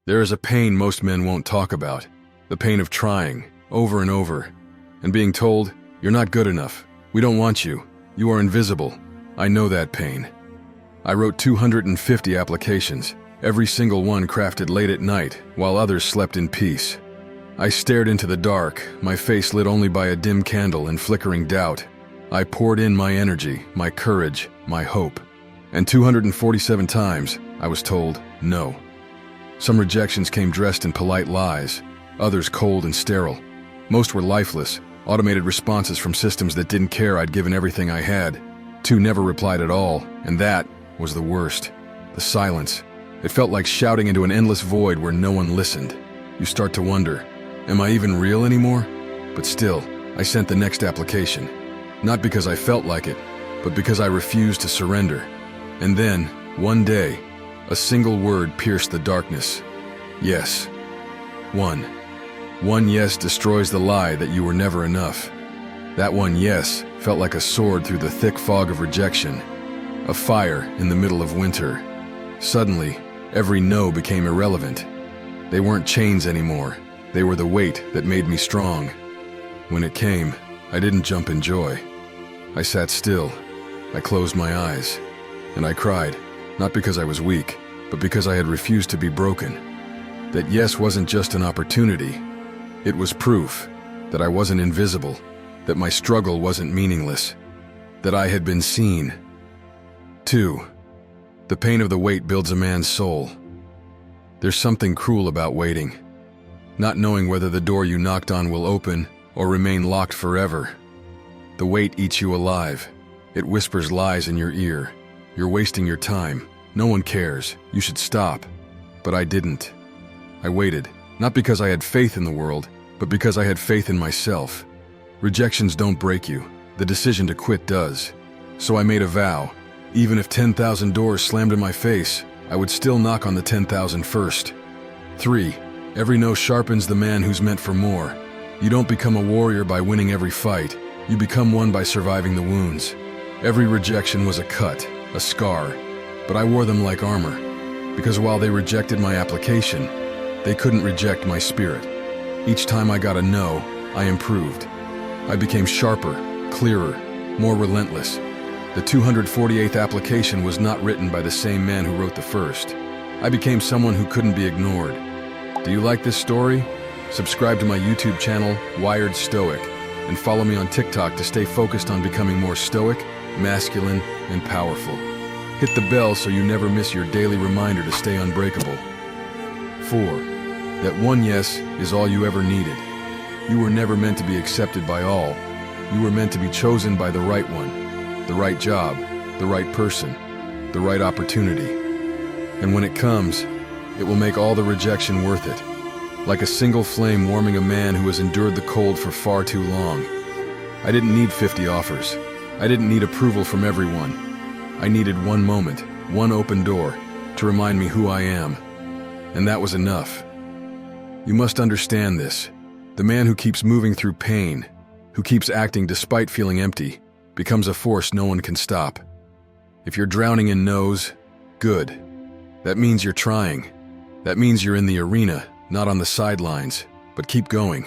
There is a pain most men won't talk about, the pain of trying, over and over, and being told, "You're not good enough, we don't want you, you are invisible." I know that pain. I wrote 250 applications, every single one crafted late at night, while others slept in peace. I stared into the dark, my face lit only by a dim candle and flickering doubt. I poured in my energy, my courage, my hope. And 247 times, I was told, no. Some rejections came dressed in polite lies, others cold and sterile. Most were lifeless, automated responses from systems that didn't care I'd given everything I had. 2 never replied at all, and that was the worst. The silence. It felt like shouting into an endless void where no one listened. You start to wonder, am I even real anymore? But still, I sent the next application. Not because I felt like it, but because I refused to surrender. And then, one day, a single word pierced the darkness. Yes. One yes destroys the lie that you were never enough. That one yes felt like a sword through the thick fog of rejection, a fire in the middle of winter. Suddenly, every no became irrelevant. They weren't chains anymore. They were the weight that made me strong. When it came, I didn't jump in joy. I sat still. I closed my eyes. And I cried, not because I was weak, but because I had refused to be broken. That yes wasn't just an opportunity. It was proof that I wasn't invisible, that my struggle wasn't meaningless, that I had been seen. 2. The pain of the wait builds a man's soul. There's something cruel about waiting, not knowing whether the door you knocked on will open or remain locked forever. The wait eats you alive. It whispers lies in your ear. You're wasting your time. No one cares. You should stop. But I didn't. I waited, not because I had faith in the world, but because I had faith in myself. Rejections don't break you. The decision to quit does. So I made a vow. Even if 10,000 doors slammed in my face, I would still knock on the 10,000 first. 3. Every no sharpens the man who's meant for more. You don't become a warrior by winning every fight. You become one by surviving the wounds. Every rejection was a cut, a scar, but I wore them like armor, because while they rejected my application, they couldn't reject my spirit. Each time I got a no, I improved. I became sharper, clearer, more relentless. The 248th application was not written by the same man who wrote the first. I became someone who couldn't be ignored. Do you like this story? Subscribe to my YouTube channel, Wired Stoic, and follow me on TikTok to stay focused on becoming more stoic, masculine, and powerful. Hit the bell so you never miss your daily reminder to stay unbreakable. 4. That one yes is all you ever needed. You were never meant to be accepted by all. You were meant to be chosen by the right one, the right job, the right person, the right opportunity. And when it comes, it will make all the rejection worth it. Like a single flame warming a man who has endured the cold for far too long. I didn't need 50 offers. I didn't need approval from everyone. I needed one moment, one open door, to remind me who I am. And that was enough. You must understand this. The man who keeps moving through pain, who keeps acting despite feeling empty, becomes a force no one can stop. If you're drowning in no's, good. That means you're trying. That means you're in the arena, not on the sidelines, but keep going.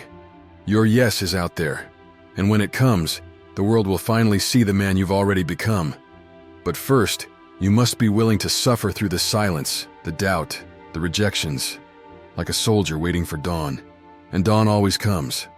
Your yes is out there, and when it comes, the world will finally see the man you've already become. But first, you must be willing to suffer through the silence, the doubt, the rejections, like a soldier waiting for dawn. And dawn always comes.